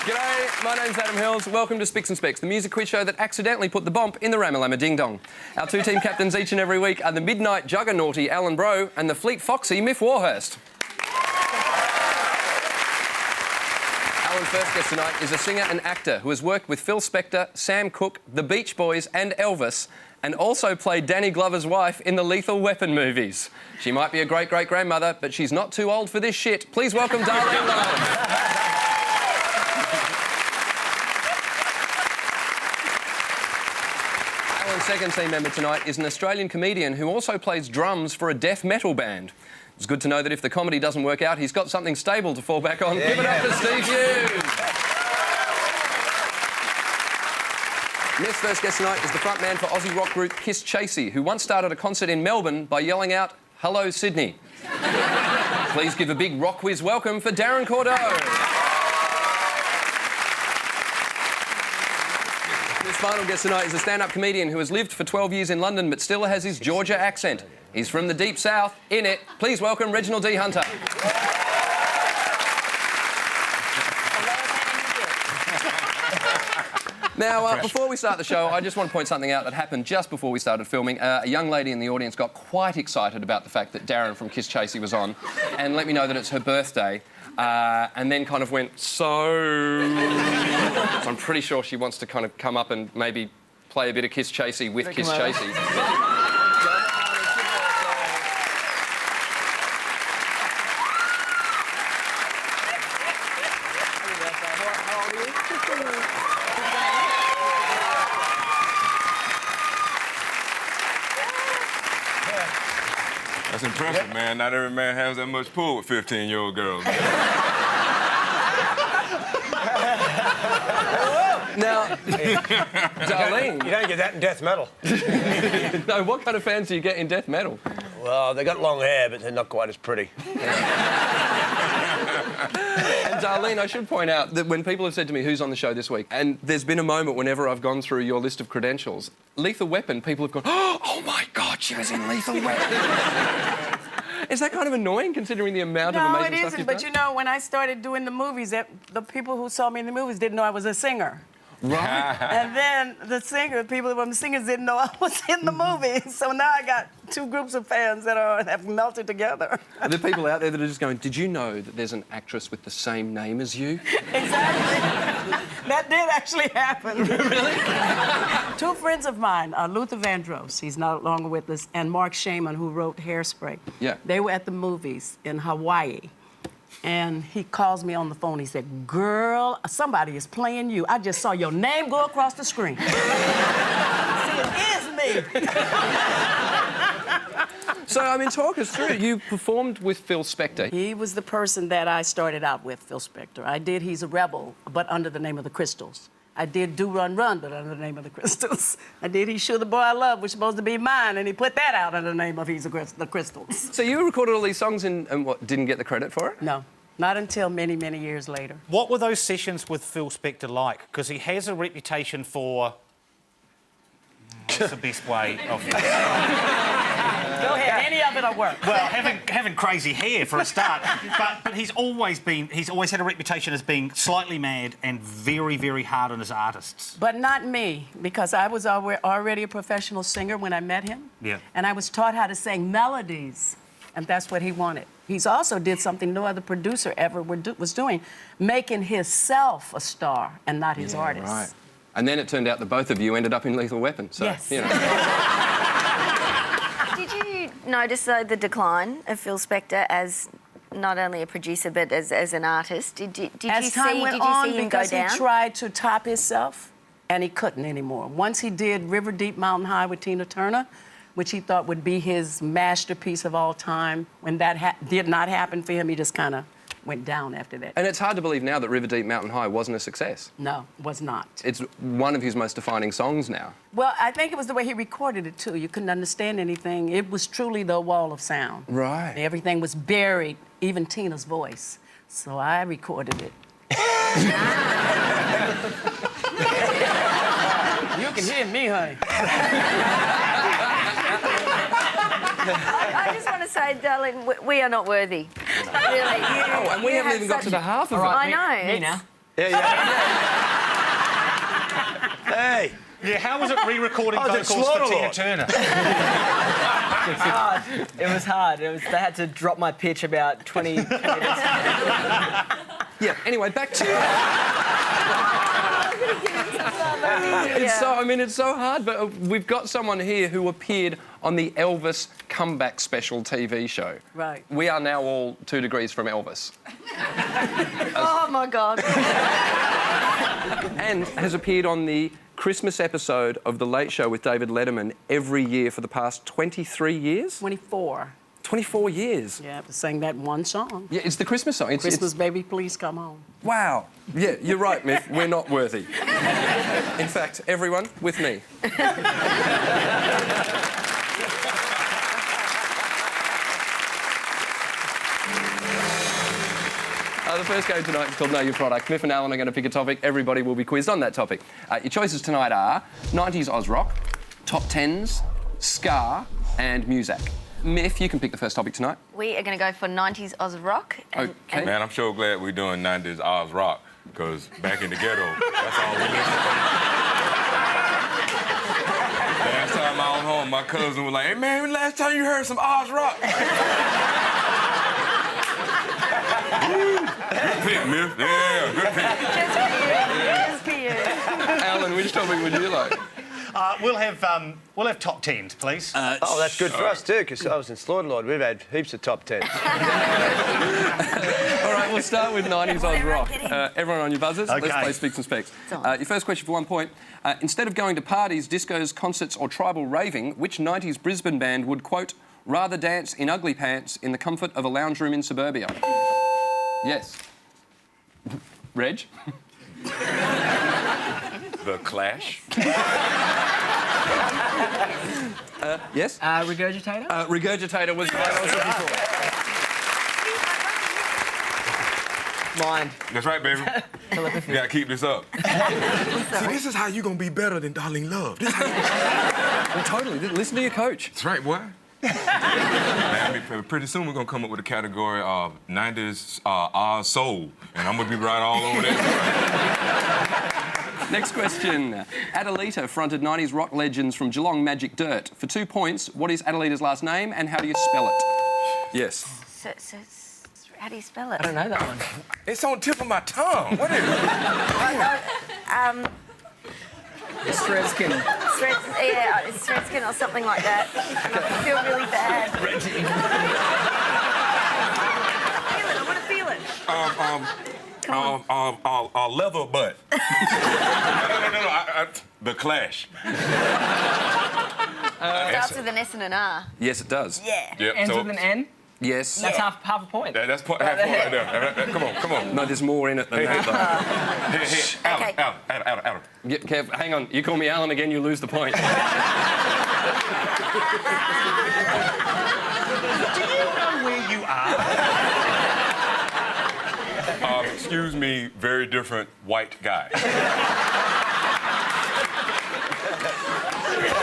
G'day, my name's Adam Hills. Welcome to Spicks and Specs, the music quiz show that accidentally put the bomp in the Ramalama Ding Dong. Our two team captains each and every week are the midnight juggernaughty Alan Bro and the fleet foxy Miff Warhurst. Alan's first guest tonight is a singer and actor who has worked with Phil Spector, Sam Cooke, The Beach Boys and Elvis, and also played Danny Glover's wife in the Lethal Weapon movies. She might be a great-great-grandmother, but she's not too old for this shit. Please welcome Darlene Love. Alan's second team member tonight is an Australian comedian who also plays drums for a death metal band. It's good to know that if the comedy doesn't work out, he's got something stable to fall back on. Give it up for Steve Hughes. Miff's first guest tonight is the frontman for Aussie rock group Kiss Chasey, who once started a concert in Melbourne by yelling out, "Hello, Sydney." Please give a big rock whiz welcome for Darren Cordeaux. This final guest tonight is a stand-up comedian who has lived for 12 years in London but still has his Georgia accent. He's from the deep south, in it. Please welcome Reginald D. Hunter. Now, before we start the show, I just want to point something out that happened just before we started filming. A young lady in the audience got quite excited about the fact that Darren from Kiss Chasey was on and let me know that it's her birthday. And then kind of went, so I'm pretty sure she wants to kind of come up and maybe play a bit of Kiss Chasey with Kiss Chasey. That's impressive, man. Not every man has that much pull with 15-year-old girls. Now, Darlene... You don't get that in death metal. No, what kind of fans do you get in death metal? Well, they got long hair, but they're not quite as pretty. And Darlene, I should point out that when people have said to me, who's on the show this week, and there's been a moment whenever I've gone through your list of credentials, Lethal Weapon, people have gone, oh my God, she was in Lethal Weapon. Is that kind of annoying, considering the amount of amazing stuff you've done? No, it isn't, but you know, when I started doing the movies, the people who saw me in the movies didn't know I was a singer. Right. And then the people from the singers didn't know I was in the movie. So now I got two groups of fans that have melted together. Are there people out there that are just going, did you know that there's an actress with the same name as you? Exactly. That did actually happen. Really? Two friends of mine, Luther Vandross, he's no longer with us, and Mark Shaman, who wrote Hairspray. Yeah. They were at the movies in Hawaii. And he calls me on the phone. He said, "Girl, somebody is playing you. I just saw your name go across the screen." See, it is me. So, I mean, talk us through. You performed with Phil Spector. He was the person that I started out with, Phil Spector. I did He's a Rebel, but under the name of the Crystals. I did Do Run Run, but under the name of the Crystals. I did He's Sure the Boy I Love, was supposed to be mine, and he put that out under the name of the Crystals. So you recorded all these songs and what, didn't get the credit for it? No, not until many, many years later. What were those sessions with Phil Spector like? Because he has a reputation for... What's the best way of... Go ahead, any of it'll work. Well, having crazy hair for a start, but he's always had a reputation as being slightly mad and very, very hard on his artists. But not me, because I was already a professional singer when I met him. Yeah. And I was taught how to sing melodies, and that's what he wanted. He's also did something no other producer ever was doing, making himself a star and not his artist. Right. And then it turned out that both of you ended up in Lethal Weapon. So, yes. You know. Did you notice, though, the decline of Phil Spector as not only a producer but as an artist? Did you see him go down? He tried to top himself, and he couldn't anymore. Once he did River Deep, Mountain High with Tina Turner, which he thought would be his masterpiece of all time, when that did not happen for him, he just kind of went down after that. And it's hard to believe now that River Deep, Mountain High wasn't a success. No, was not. It's one of his most defining songs now. Well, I think it was the way he recorded it, too. You couldn't understand anything. It was truly the wall of sound. Right. Everything was buried, even Tina's voice. So I recorded it. You can hear me, honey. I just want to say, darling, we are not worthy. Really. Oh, and we haven't even got to the half of it. I know. Nina, Hey, Yeah, how was it re-recording I was at vocals for Tina Slaughterlord. Turner? It was hard. They had to drop my pitch about 20 minutes. Yeah, anyway, back to... It's so hard, but we've got someone here who appeared on the Elvis Comeback Special TV show. Right. We are now all 2 degrees from Elvis. Oh my God. And has appeared on the Christmas episode of The Late Show with David Letterman every year for the past 23 years? 24. 24 years. You have to sing that one song. Yeah, it's the Christmas song. It's, Christmas, baby, please come home. Wow. Yeah, you're right, Myth. We're not worthy. In fact, everyone, with me. The first game tonight is called Know Your Product. Myth and Alan are going to pick a topic. Everybody will be quizzed on that topic. Your choices tonight are 90s Oz rock, top 10s, ska, and Muzak. Myth, you can pick the first topic tonight. We are going to go for 90s Oz rock. Okay. Man, I'm so glad we're doing 90s Oz rock, because back in the ghetto, that's all we listened to. Last time I was home, my cousin was like, hey, man, when last time you heard some Oz rock? Good pick, Myth. Yeah, good pick. Just for you. Alan, which topic would you like? We'll have top 10s, please. oh, that's good for us too, because I was in Slaughterlord. We've had heaps of top 10s. All right, we'll start with 90s Oz rock. Everyone on your buzzers, Okay. let's play Speaks and Specs. Your first question for 1 point. Instead of going to parties, discos, concerts or tribal raving, which 90s Brisbane band would, quote, rather dance in ugly pants in the comfort of a lounge room in suburbia? Yes. Reg? The Clash. Yes? Regurgitator? Regurgitator was what I was looking for. Mine. That's right, baby. You gotta keep this up. See, this is how you gonna be better than Darling Love. This how you... Totally. Listen to your coach. That's right, boy. Man, pretty soon we're gonna come up with a category of 90s Oz soul, and I'm gonna be right all over that. Next question. Adelita fronted 90s rock legends from Geelong Magic Dirt. For 2 points, what is Adelita's last name and how do you spell it? Yes. How do you spell it? I don't know that one. It's on the tip of my tongue. What is it? Stredskin. It's Stredskin or something like that. And I feel really bad. I want to feel it. Leather butt. No. The Clash. Starts with an S and an R. Yes, it does. Yeah. Yep, Ends so with an N? Yes. That's half a point. that's half point right there. Come on. No, there's more in it than that, though. Hey, Alan. Get careful. Hang on. You call me Alan again, you lose the point. Do you know where you are? Excuse me, very different white guy.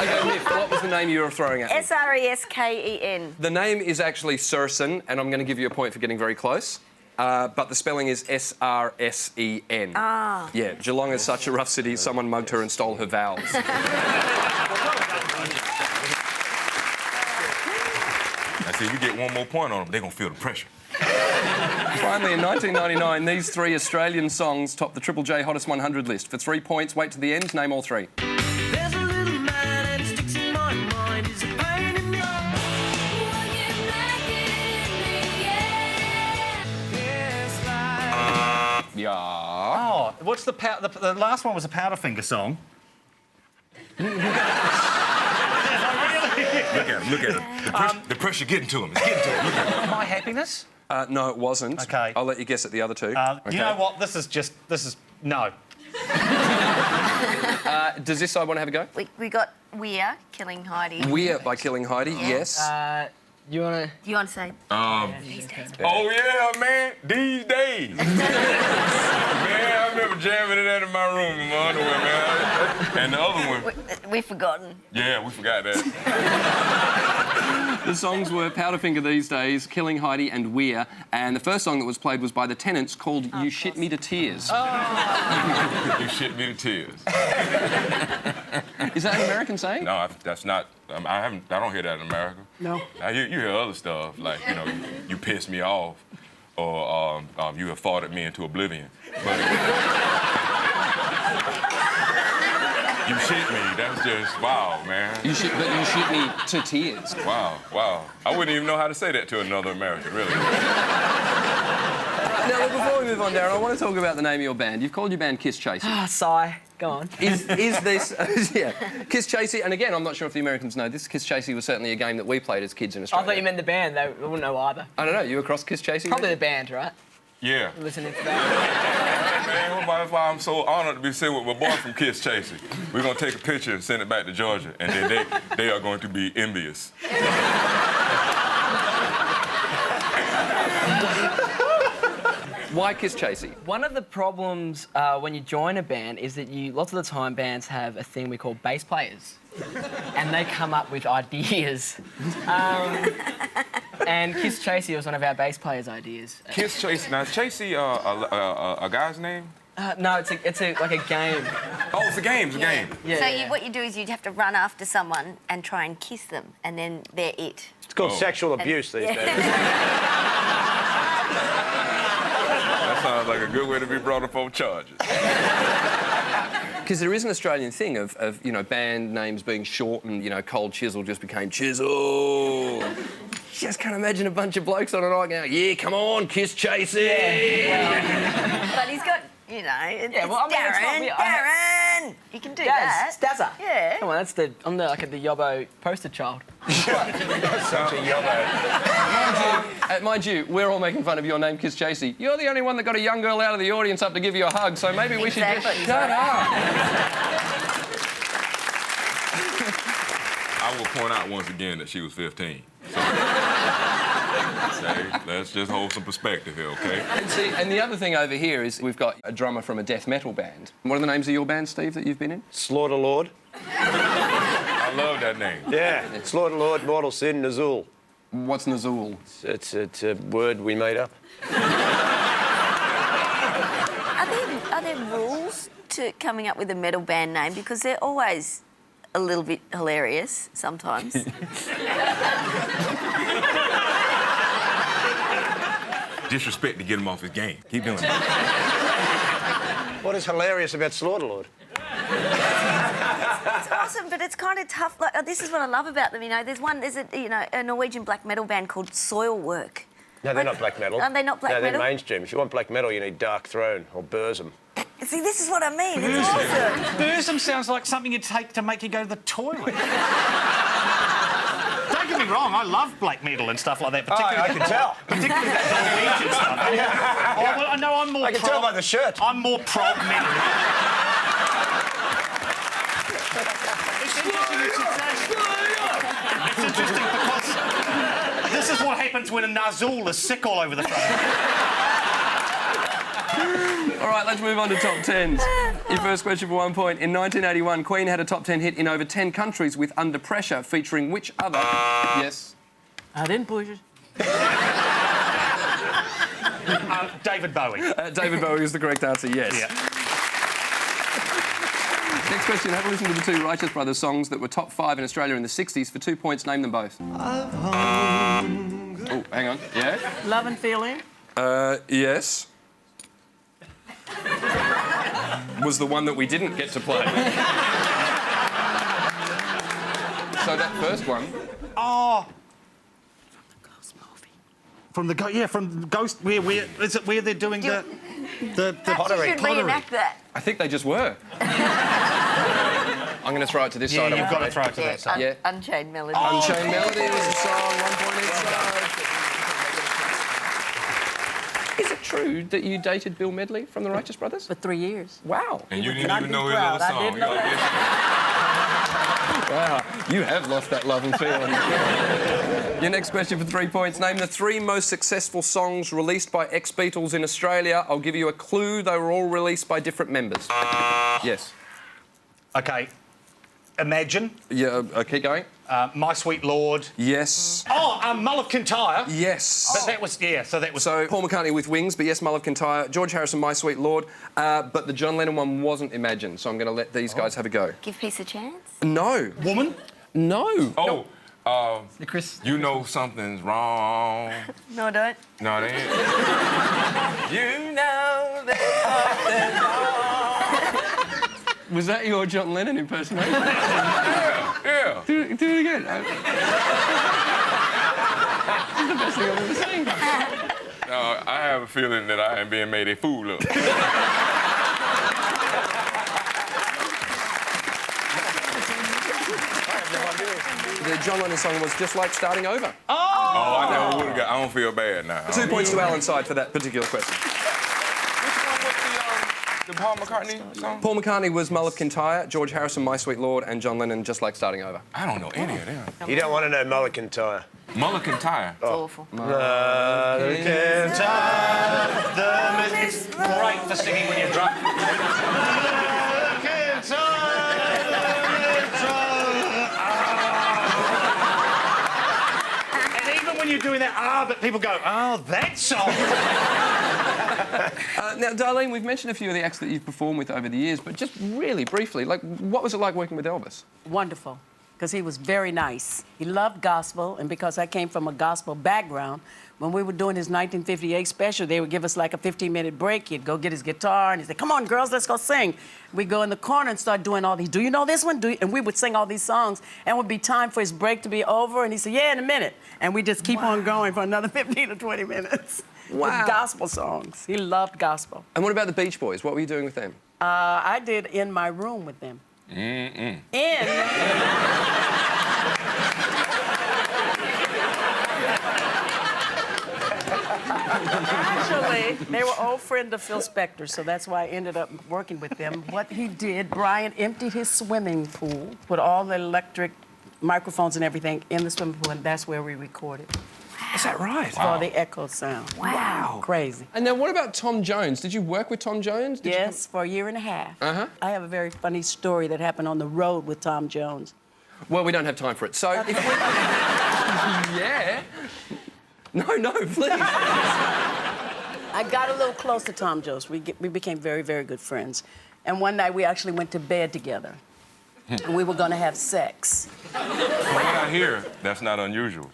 Okay, Myth, what was the name you were throwing at me? Sresken. The name is actually Sursen, and I'm going to give you a point for getting very close. But the spelling is Srsen. Ah. Yeah, Geelong is such a rough city, someone mugged her and stole her vowels. I said, you get one more point on them, they're gonna feel the pressure. Finally, in 1999, these 3 Australian songs topped the Triple J Hottest 100 list. For 3 points, wait to the end, name all 3. There's a little man that sticks in my mind. Is a pain in the Yeah. Oh, what's the last one was a Powderfinger song. Look at him. The pressure getting to him. It's getting to him. Look at him. My Happiness? No, it wasn't. Okay. I'll let you guess at the other 2. You know what? This is no. Does this side want to have a go? We got We're Killing Heidi. We're by Killing Heidi, yes. You want to... Do you want to say? Oh yeah, man. These days. Man, I remember was jamming to that in my room in my underwear, man. And the other one, We've forgotten. yeah, we forgot that. The songs were Powderfinger These Days, Killing Heidi and Weir, and the first song that was played was by the Tenants called You Shit Me to Tears. You shit me to tears. Is that an American saying? No, that's not. I don't hear that in America. No. You hear other stuff like you piss me off, or you have farted me into oblivion. But you shit me. That's just wow, man. But you shit me to tears. Wow. I wouldn't even know how to say that to another American, really. Now, look, before we move on, Darren, I want to talk about the name of your band. You've called your band Kiss Chasey. Ah, sigh. Go on. Is this... yeah. Kiss Chasey, and again, I'm not sure if the Americans know this, Kiss Chasey was certainly a game that we played as kids in I Australia. thought you meant the band. They wouldn't know either. I don't know, you across Kiss Chasey? Probably the band, right? Yeah. Listening to that. Man, that's why I'm so honored to be sitting with my boy from Kiss Chasey. We're gonna take a picture and send it back to Georgia, and then they are going to be envious. Why Kiss Chasey? One of the problems when you join a band is that lots of the time bands have a thing we call bass players. And they come up with ideas. And Kiss Chasey was one of our bass players' ideas. Kiss Chasey. Now, is Chasey a guy's name? No, it's like a game. Oh, it's a game. It's a game. Yeah, So yeah. what you do is you'd have to run after someone and try and kiss them, and then they're it. It's called Oh. sexual abuse these days. That sounds like a good way to be brought up on charges. Because there is an Australian thing of band names being shortened. Cold Chisel just became Chisel. Just can't imagine a bunch of blokes on a night going, yeah, come on, Kiss Chasey. But he's got, it's well, I mean, it's not me. Darren! You can do that. Stazza. Yeah. Come on, I'm the Yobbo poster child. Such a yobbo. Mind you, we're all making fun of your name, Kiss Chasey. You're the only one that got a young girl out of the audience up to give you a hug, so maybe we should just Exactly. shut up. I will point out once again that she was 15. So, okay, let's just hold some perspective here, okay? And the other thing over here is we've got a drummer from a death metal band. What are the names of your bands, Steve, that you've been in? Slaughter Lord. I love that name. Yeah. Slaughter Lord, Mortal Sin, Nazul. What's Nazul? It's a word we made up. Are there rules to coming up with a metal band name? Because they're always a little bit hilarious sometimes. Disrespect to get him off his game. Keep doing that. What is hilarious about Slaughter Lord? It's awesome, but it's kind of tough. Like, this is what I love about them. There's a Norwegian black metal band called Soilwork. No, they're not black metal. Are they not black no, they're metal? mainstream. If you want black metal, you need Dark Throne or Burzum. See, this is what I mean. It's awesome. Burzum sounds like something you'd take to make you go to the toilet. Don't get me wrong, I love black metal and stuff like that, particularly I can tell. particularly that Norwegian stuff. Oh, well, I know I'm more I can tell by the shirt. I'm more prog metal. It's interesting because this is what happens when a Nazul is sick all over the front. All right, let's move on to top 10s. Your first question for 1 point. In 1981, Queen had a top 10 hit in over 10 countries with Under Pressure, featuring which other... Yes? I didn't push it. David Bowie. David Bowie is the correct answer, yes. Yeah. Next question. Have a listen to the two Righteous Brothers songs that were top 5 in Australia in the 60s. For 2 points, name them both. Oh, hang on. Yeah? Love and Feeling. Yes. Was the one that we didn't get to play. So that first one... Oh. From the Ghost, where is it? Where they're doing the Perhaps you should reenact that. I think they just were. I'm going to throw it to this side. Yeah, I'm you've got to afraid. throw it to that side. Yeah. Unchained Melody. Unchained Melody was a song, 1 point each side. Is it true that you dated Bill Medley from the Righteous Brothers? For 3 years. Wow. And you didn't I'd even be know his proud. other I didn't song. know that. Wow. You have lost that love and feeling. Your next question for 3 points. Name the 3 most successful songs released by ex-Beatles in Australia. I'll give you a clue. They were all released by different members. Yes. Okay. Imagine. Yeah, keep going. My Sweet Lord. Yes. Oh, Mull of Kintyre. Yes. But that was, so that was... So Paul McCartney with Wings, but yes, Mull of Kintyre. George Harrison, My Sweet Lord. But the John Lennon one wasn't Imagine, so I'm going to let these guys have a go. Give Peace a chance. No. Woman? No. Oh, Chris. you know something's wrong. No, don't. No, they ain't. You know that. Was that your John Lennon impersonation? Yeah. Do it again. This is the best thing I've ever seen. I have a feeling that I am being made a fool of. The John Lennon song was Just Like Starting Over. Oh, I never would have got. I don't feel bad now. 2 points to Alan's side for that particular question. The Paul McCartney song? Paul McCartney was Mull of Kintyre, George Harrison, My Sweet Lord, and John Lennon, Just Like Starting Over. I don't know any of them. You don't want to know Mulligan Tyre. Mulligan Tyre. It's awful. It's great for singing when you're drunk. And even when you're doing that, but people go, oh, that song. Now, Darlene, we've mentioned a few of the acts that you've performed with over the years, but just really briefly, like, what was it like working with Elvis? Wonderful, because he was very nice. He loved gospel, and because I came from a gospel background, when we were doing his 1958 special, they would give us like a 15-minute break. He'd go get his guitar, and he'd say, come on, girls, let's go sing. We'd go in the corner and start doing all these, do you know this one? And we would sing all these songs, and it would be time for his break to be over, and he'd say, yeah, in a minute. And we just keep on going for another 15 or 20 minutes. Wow. With gospel songs. He loved gospel. And what about the Beach Boys? What were you doing with them? I did In My Room with them. Actually, they were old friend of Phil Spector, so that's why I ended up working with them. What he did, Brian emptied his swimming pool, put all the electric microphones and everything in the swimming pool, and that's where we recorded. Is that right? For the echo sound. Wow. Crazy. And then what about Tom Jones? Did you work with Tom Jones? Yes, for a year and a half. I have a very funny story that happened on the road with Tom Jones. Well, we don't have time for it. So, if we... Yeah. No, please. I got a little close to Tom Jones. We became very, very good friends. And one night we actually went to bed together. And we were going to have sex. From what I hear, that's not unusual.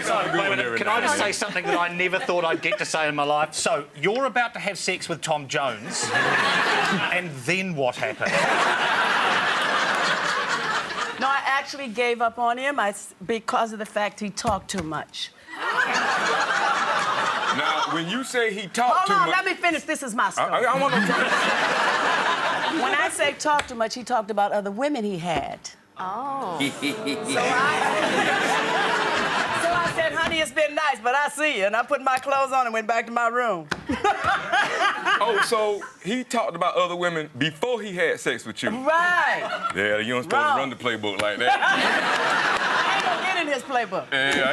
So, wait a minute, can I just say something that I never thought I'd get to say in my life? So, you're about to have sex with Tom Jones, and then what happened? No, I actually gave up on him because of the fact he talked too much. Now, when you say he talked too Hold on, much... let me finish. This is my story. I want to... When I say talk too much, he talked about other women he had. Oh. So I said, honey, it's been nice, but I see you. And I put my clothes on and went back to my room. Oh, so he talked about other women before he had sex with you? Right. Yeah, you don't supposed to run the playbook like that. I ain't gonna get in his playbook. Yeah, I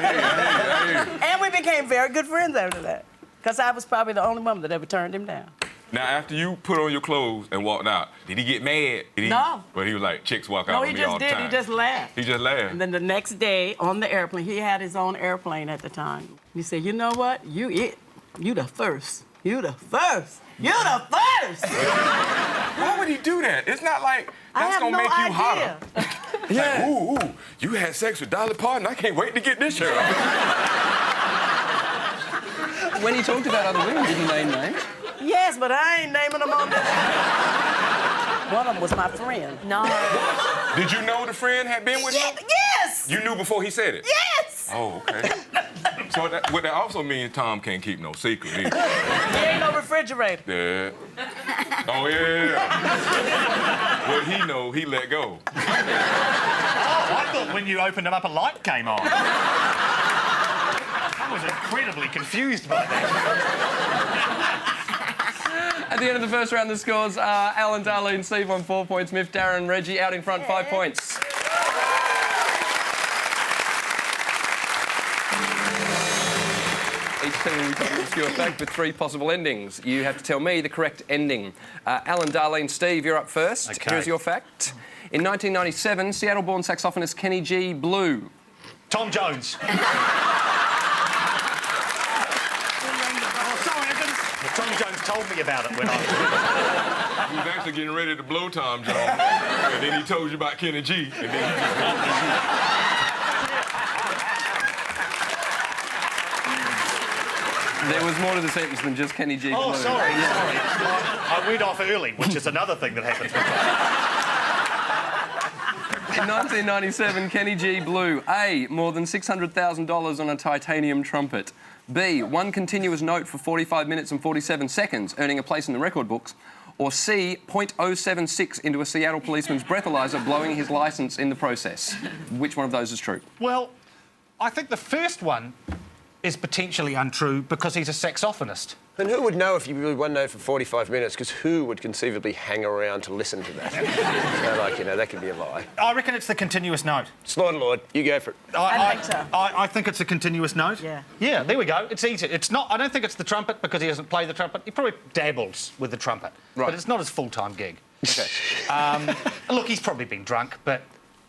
hear you. And we became very good friends after that. Because I was probably the only woman that ever turned him down. Now, after you put on your clothes and walked out, did he get mad? No. But he was like, chicks walk out No, with he me all just the did. time. He just laughed. He just laughed. And then the next day on the airplane, he had his own airplane at the time. He said, you know what? You it. You the first. You the first. You the first. Why would he do that? It's not like that's gonna make you hotter. Yeah. Like, ooh, you had sex with Dolly Parton. I can't wait to get this shirt off. When he talked about other women, did he name names? Yes, but I ain't naming them on this. One of them was my friend. No. Did you know the friend had been with him? Yes! You knew before he said it? Yes! Oh, okay. what that also means, Tom can't keep no secret either. There ain't no refrigerator. Yeah. Oh, yeah. What he know, he let go. Oh, I thought when you opened them up, a light came on. I was incredibly confused by that. At the end of the first round, the scores are Alan, Darlene, Steve on 4 points, Miff, Darren, Reggie out in front 5 points. Each team will be told an obscure fact with 3 possible endings. You have to tell me the correct ending. Alan, Darlene, Steve, you're up first. Okay. Here's your fact. In 1997, Seattle-born saxophonist Kenny G blew. Tom Jones. Oh, sorry, I didn't... Well, Tom Jones told me about it when I was... He was actually getting ready to blow Tom Jones, and then he told you about Kenny G, and then he just There was more to the sentence than just Kenny G. Oh, blew. sorry. I went off early, which is another thing that happens. In 1997, Kenny G blew A, more than $600,000 on a titanium trumpet. B, one continuous note for 45 minutes and 47 seconds, earning a place in the record books. Or C, .076 into a Seattle policeman's breathalyzer, blowing his licence in the process. Which one of those is true? Well, I think the first one is potentially untrue because he's a saxophonist. And who would know if you blew one note for 45 minutes? Because who would conceivably hang around to listen to that? So, like, you know, that could be a lie. I reckon it's the continuous note. Slaughter Lord, you go for it. I think so. I think it's a continuous note. Yeah. Yeah, there we go. It's easy. It's not... I don't think it's the trumpet because he doesn't play the trumpet. He probably dabbles with the trumpet. Right. But it's not his full-time gig. Okay. Look, he's probably been drunk, but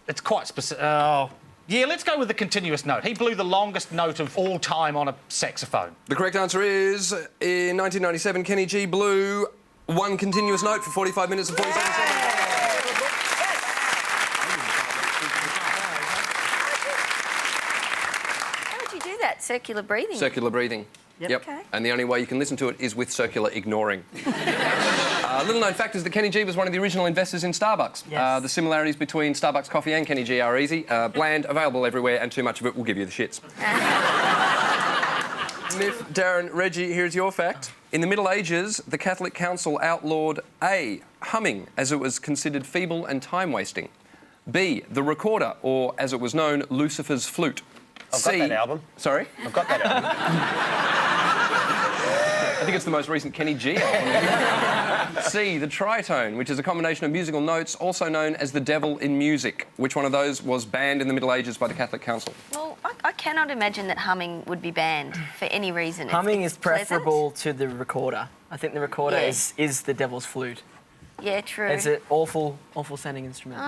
it's quite specific. Oh, yeah, let's go with the continuous note. He blew the longest note of all time on a saxophone. The correct answer is, in 1997, Kenny G blew one continuous note for 45 minutes and 47 seconds. How would you do that? Circular breathing? Circular breathing. Yep. Okay. And the only way you can listen to it is with circular ignoring. Little known fact is that Kenny G was one of the original investors in Starbucks. Yes. The similarities between Starbucks coffee and Kenny G are easy. Bland, available everywhere, and too much of it will give you the shits. Miff, Darren, Reggie, here's your fact. In the Middle Ages, the Catholic Council outlawed A, humming, as it was considered feeble and time-wasting. B, the recorder, or as it was known, Lucifer's flute. I've got that album. Sorry? I've got that album. I think it's the most recent Kenny G album. C, the tritone, which is a combination of musical notes, also known as the devil in music. Which one of those was banned in the Middle Ages by the Catholic Council? Well, I cannot imagine that humming would be banned for any reason. Humming It's is preferable to the recorder. I think the recorder Yeah. is the devil's flute. Yeah, true. It's an awful sounding instrument.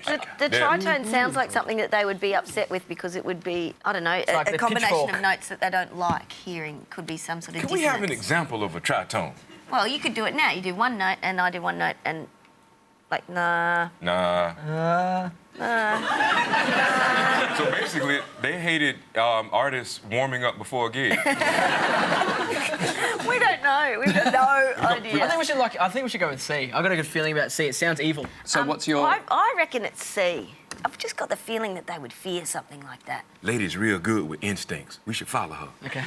The tritone sounds like something that they would be upset with because it would be, I don't know, like a the combination pitchfork. of notes that they don't like hearing. Could be some sort of Can dissonance. we have an example of a tritone? Well, you could do it now. You do one note and I do one note and like, nah. Nah. So basically, they hated artists warming up before a gig. We don't know. We've got no idea. I think we should go with C. I got a good feeling about C. It sounds evil. So what's your... I reckon it's C. I've just got the feeling that they would fear something like that. Lady's real good with instincts. We should follow her. Okay. Are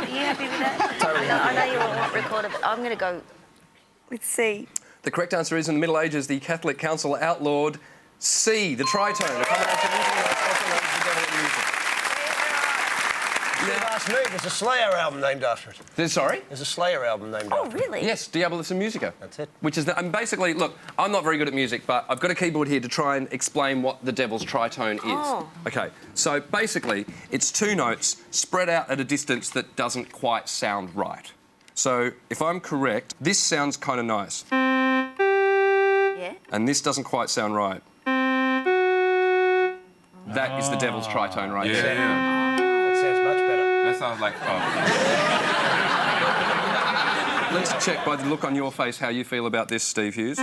you happy with that? Totally I know you want recorder, but I'm going to go with C. The correct answer is, in the Middle Ages, the Catholic Council outlawed C, the tritone, a combination of musical notes, also known as the devil in music. Last week, there's a Slayer album named after it. Sorry? There's a Slayer album named Oh, after it. really? Yes, Diabolus in Musica. That's it. Which is, basically, look, I'm not very good at music, but I've got a keyboard here to try and explain what the devil's tritone is. Oh. Okay, so basically, it's 2 notes spread out at a distance that doesn't quite sound right. So, if I'm correct, this sounds kind of nice. Yeah. And this doesn't quite sound right. That is the devil's tritone right Yeah, there. yeah. That sounds much better. That sounds like... Let's check by the look on your face how you feel about this, Steve Hughes.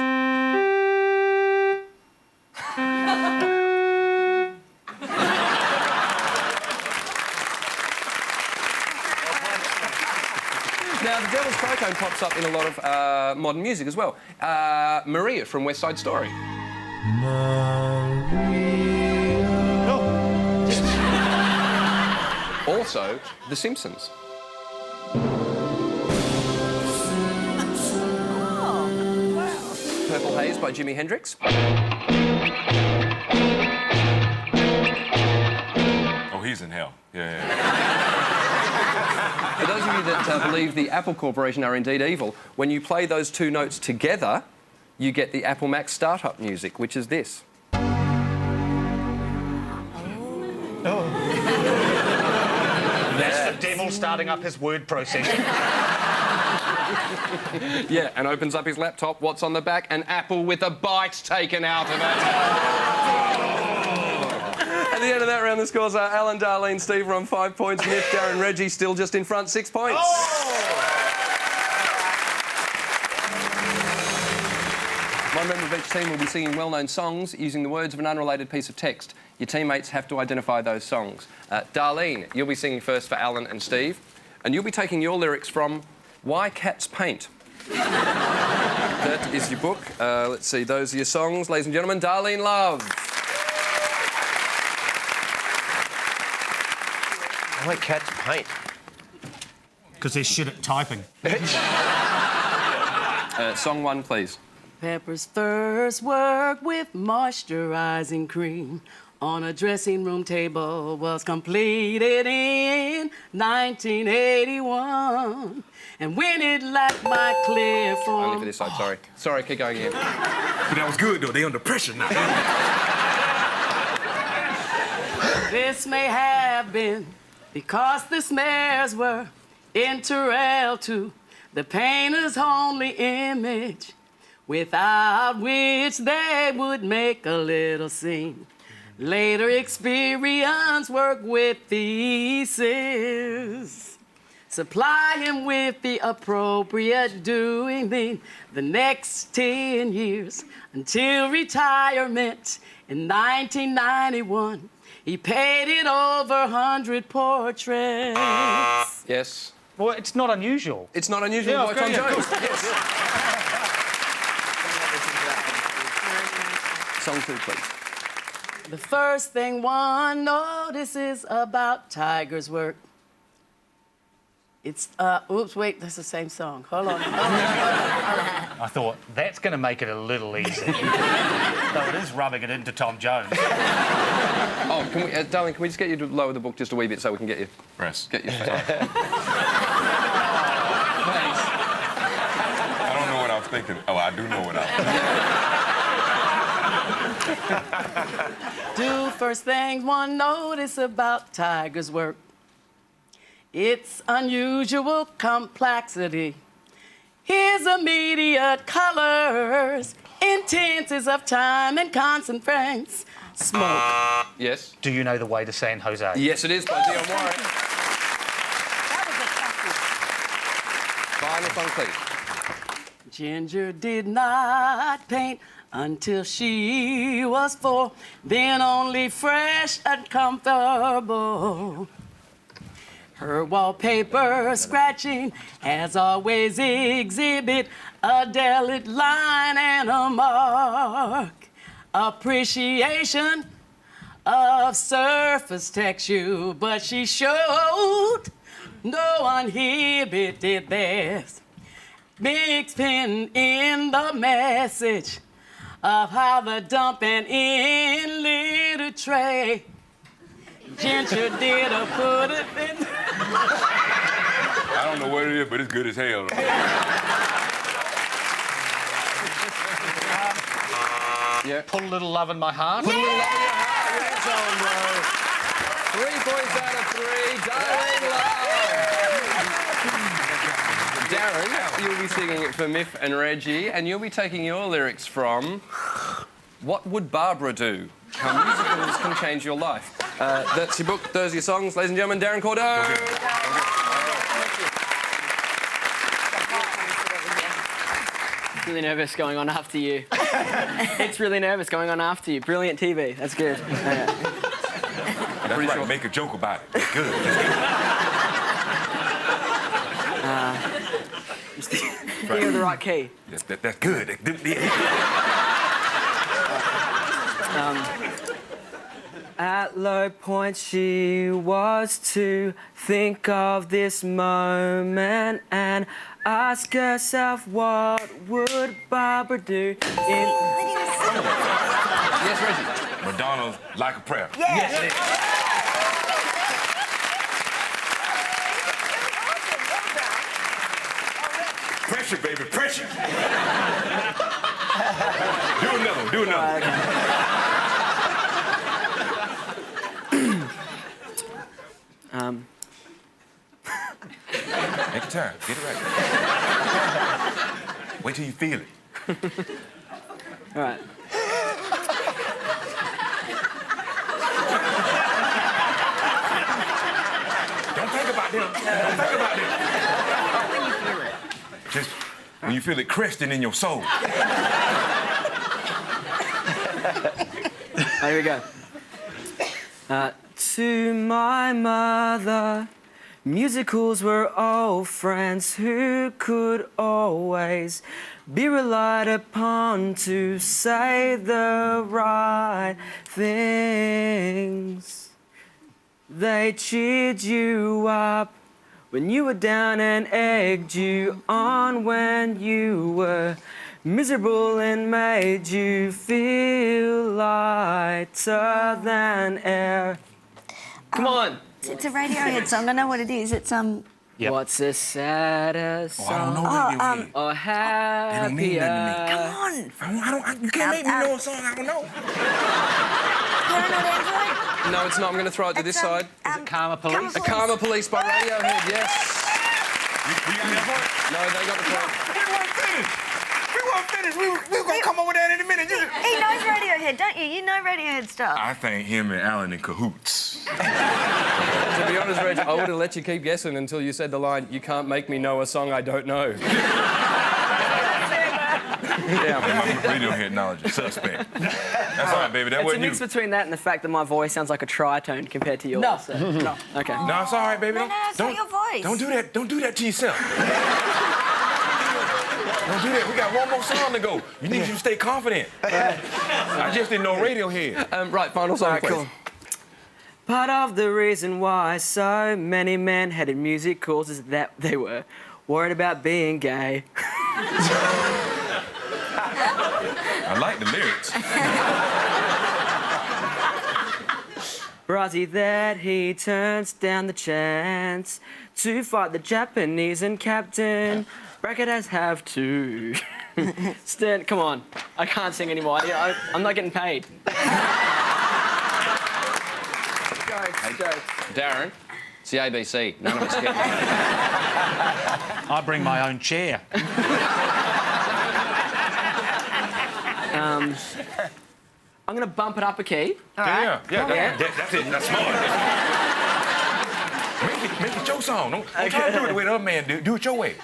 Now, the devil's tritone pops up in a lot of modern music as well. Maria from West Side Story. also The Simpsons. Purple Haze by Jimi Hendrix. Oh, he's in hell. Yeah. For those of you that believe the Apple Corporation are indeed evil, when you play those two notes together, you get the Apple Mac startup music, which is this. That's the devil starting up his word processor. Yeah, and opens up his laptop. What's on the back? An apple with a bite taken out of it. At the end of that round, the scores are Alan, Darlene, Steve are on 5 points. Miff, Darren, Reggie still just in front, 6 points. One member of each team will be singing well-known songs using the words of an unrelated piece of text. Your teammates have to identify those songs. Darlene, you'll be singing first for Alan and Steve, and you'll be taking your lyrics from Why Cats Paint. That is your book. Let's see, those are your songs. Ladies and gentlemen, Darlene Love. Why cats paint? Because they're shit at typing. Song 1, please. Pepper's first work with moisturizing cream on a dressing room table was completed in 1981. And when it lacked my clear form... Only for this side, sorry. Sorry, keep going again. But that was good, though. They under pressure now. This may have been because the smears were integral to the painter's only image, without which they would make a little scene. Later experience work with thesis. Supply him with the appropriate doing the next 10 years until retirement in 1991. He painted over 100 portraits. Yes. Well, it's not unusual. It's not unusual Yeah, by Tom okay, yeah, Jones. Yes. Song 2, please. The first thing one notices about Tiger's work. It's, oops, wait, that's the same song. Hold on. I thought, that's going to make it a little easy. Though it is rubbing it into Tom Jones. Oh, can we, darling, can we just get you to lower the book just a wee bit so we can get you... Press. Get you... I don't know what I was thinking. Oh, I do know what I was thinking. Do first things one notice about Tiger's work. Its unusual complexity, his immediate colors, intensities of time and constant frames, smoke. Yes? Do you know the way to San Jose? Yes, it is by Dionne Warwick. Final song, please. Ginger did not paint until she was 4, then only fresh and comfortable. Her wallpaper scratching has always exhibit a delicate line and a mark. Appreciation of surface texture, but she showed no uninhibited best. Mixed pen in the message of how the dumping in little tray. Ginger did a put it in. I don't know what it is, but it's good as hell. Yeah. Put a little love in my heart. Put a little love in your heart. Yes, on, bro. 3 points out of 3. Darren, you'll be singing it for Miff and Reggie, and you'll be taking your lyrics from What Would Barbara Do? How musicals can change your life. That's your book. Those are your songs. Ladies and gentlemen, Darren Cordeaux. Really nervous going on after you. It's really nervous going on after you. Brilliant TV. That's good. Yeah. That's right. sure. Make a joke about it. It's good. You're in the right key. That's good. at low points she was to think of this moment and ask herself what would Barbara do in... Yes, Reggie. Madonna's Like a Prayer. Yes, it is. Pressure, baby, pressure. Do another one, do another one. Take your time, get it right. Wait till you feel it. All right. Don't think about them. Don't think about them. When you feel it. Just when you feel it cresting in your soul. Here we go. To my mother, musicals were old friends who could always be relied upon to say the right things. They cheered you up when you were down and egged you on when you were miserable and made you feel lighter than air. Come on. It's a Radiohead song. I know what it is. It's Yep. What's the saddest Oh, I don't song? know Radiohead. Or They don't mean nothing to me. come on. You can't make me know a song I don't know. Paranoid Android. No, it's not. I'm going to throw it to this side. Karma Police? The Karma Police by Radiohead, yes. We got that part? No, they got the point. We weren't finished. We weren't finished. We were going to come up with that in a minute. He knows Radiohead, don't you? You know Radiohead stuff. I think him and Alan in cahoots. To be honest, Reg, I would have let you keep guessing until you said the line, "You can't make me know a song I don't know." Yeah. My Radiohead knowledge is suspect. That's all right, baby. That It's a wasn't you. mix between that and the fact that my voice sounds like a tritone compared to yours. No. So. No. Okay. No, it's all right, baby. No, it's not your voice. Don't do that. Don't do that to yourself. Don't do that. We got one more song to go. You need you to stay confident. I just didn't know Radiohead. Right, final song, Alright, please. cool. Part of the reason why so many men headed musicals is that they were worried about being gay. I like the lyrics. Brazzy that he turns down the chance to fight the Japanese and Captain Brackett has have to. Stand, come on, I can't sing anymore. I'm not getting paid. Jokes. Darren, it's the ABC. None of us get it. I bring my own chair. I'm gonna bump it up a key. Yeah. Yeah. That's it. That's smart. Make it your song. Don't try to do it the way the other man do. Do it your way.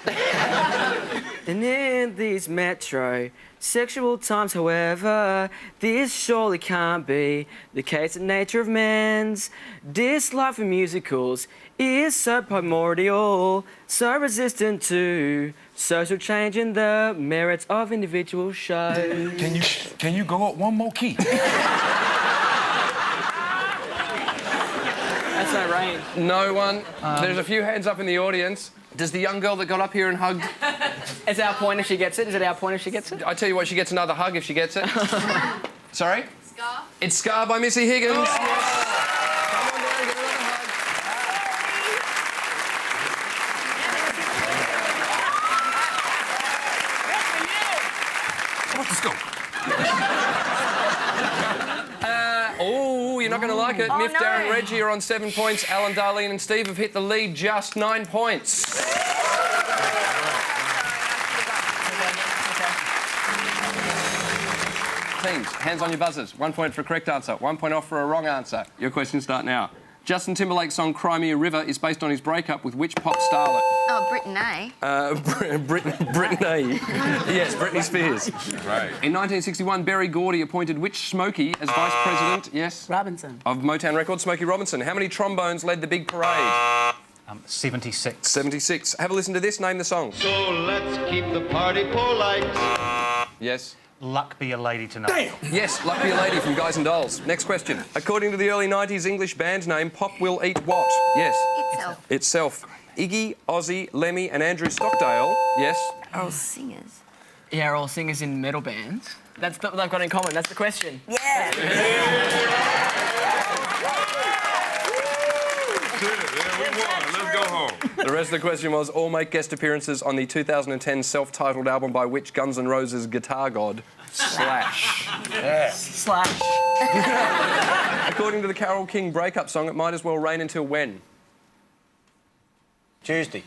And in these metro sexual times, however, this surely can't be the case. The nature of man's dislike for musicals is so primordial, so resistant to social change in the merits of individual shows. Can you go up one more key? That's no rain. No one. There's a few hands up in the audience. Does the young girl that got up here and hugged... Is our point if she gets it? Is it our point if she gets it? I tell you what, she gets another hug if she gets it. Sorry? Scar. It's Scar by Missy Higgins. Yes. Come on down, get another hug. What's the scope? Oh, you're not going to like it. Oh, Miff, no. Darren, Reggie are on 7 points. Alan, Darlene and Steve have hit the lead, just 9 points. Teams, hands on your buzzers. 1 point for a correct answer, 1 point off for a wrong answer. Your questions start now. Justin Timberlake's song Cry Me a River is based on his breakup with which pop starlet? Oh, Britain, eh? Britney. Yes, Britney Spears. Right. In 1961, Berry Gordy appointed which Smokey as vice president, yes, Robinson. of Motown Records? Smokey Robinson. How many trombones led the big parade? 76. 76. Have a listen to this. Name the song. So let's keep the party polite. Yes. Luck Be a Lady Tonight. Damn! Yes, Luck Be a Lady from Guys and Dolls. Next question. According to the early 90s English band name, Pop Will Eat What? Yes. Itself. Itself. Iggy, Ozzy, Lemmy and Andrew Stockdale. Yes. Oh, singers. Yeah, all singers in metal bands. That's what they've got in common. That's the question. Yeah. Yeah, we won. Let's go home. The rest of the question was, all make guest appearances on the 2010 self-titled album by which Guns N' Roses guitar god? Slash. Slash. According to the Carole King breakup song, it might as well rain until when? Tuesday.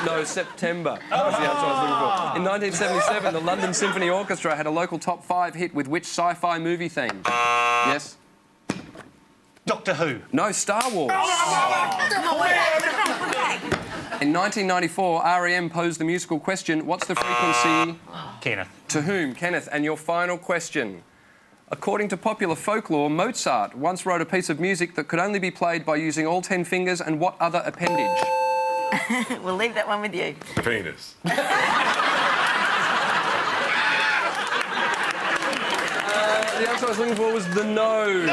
No, September was the answer I was looking for. In 1977, the London Symphony Orchestra had a local top 5 hit with which sci-fi movie theme? Yes? Doctor Who. No, Star Wars. In 1994, R.E.M. posed the musical question, what's the frequency Kenneth. to whom? Kenneth, and your final question. According to popular folklore, Mozart once wrote a piece of music that could only be played by using all 10 fingers and what other appendage? We'll leave that one with you. Penis. The answer I was looking for was the nose.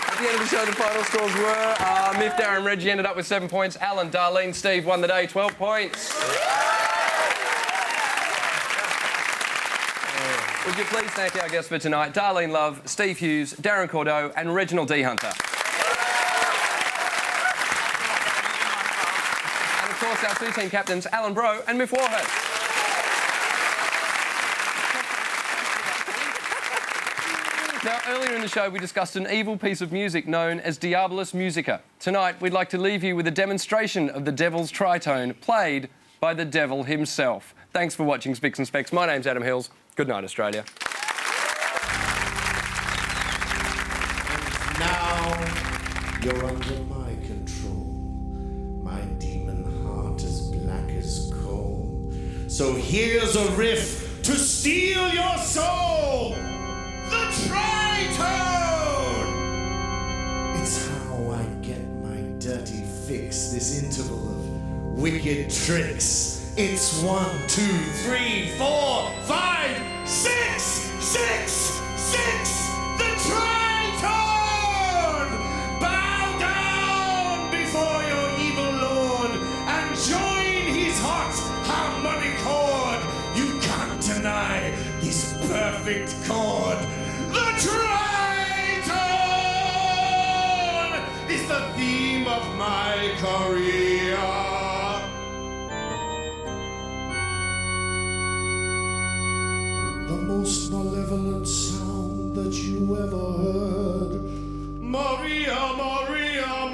At the end of the show, the final scores were Miff, Darren, Reggie ended up with 7 points. Alan, Darlene, Steve won the day, 12 points. Would you please thank our guests for tonight, Darlene Love, Steve Hughes, Darren Cordeaux and Reginald D. Hunter. And of course, our 2 team captains, Alan Bro and Miff Warhurst. Now, earlier in the show, we discussed an evil piece of music known as Diabolus Musica. Tonight, we'd like to leave you with a demonstration of the Devil's Tritone, played by the Devil himself. Thanks for watching Spicks and Specks. My name's Adam Hills. Good night, Australia. Now you're under my control. My demon heart is black as coal. So here's a riff to steal your soul. The Tritone! It's how I get my dirty fix, this interval of wicked tricks. It's 1, 2, 3, 4, 5, 6, 6, 6, the Tritone! Bow down before your evil lord and join his hot harmonic chord. You can't deny his perfect chord. The Tritone is the theme of my career. The most malevolent sound that you ever heard. Maria, Maria,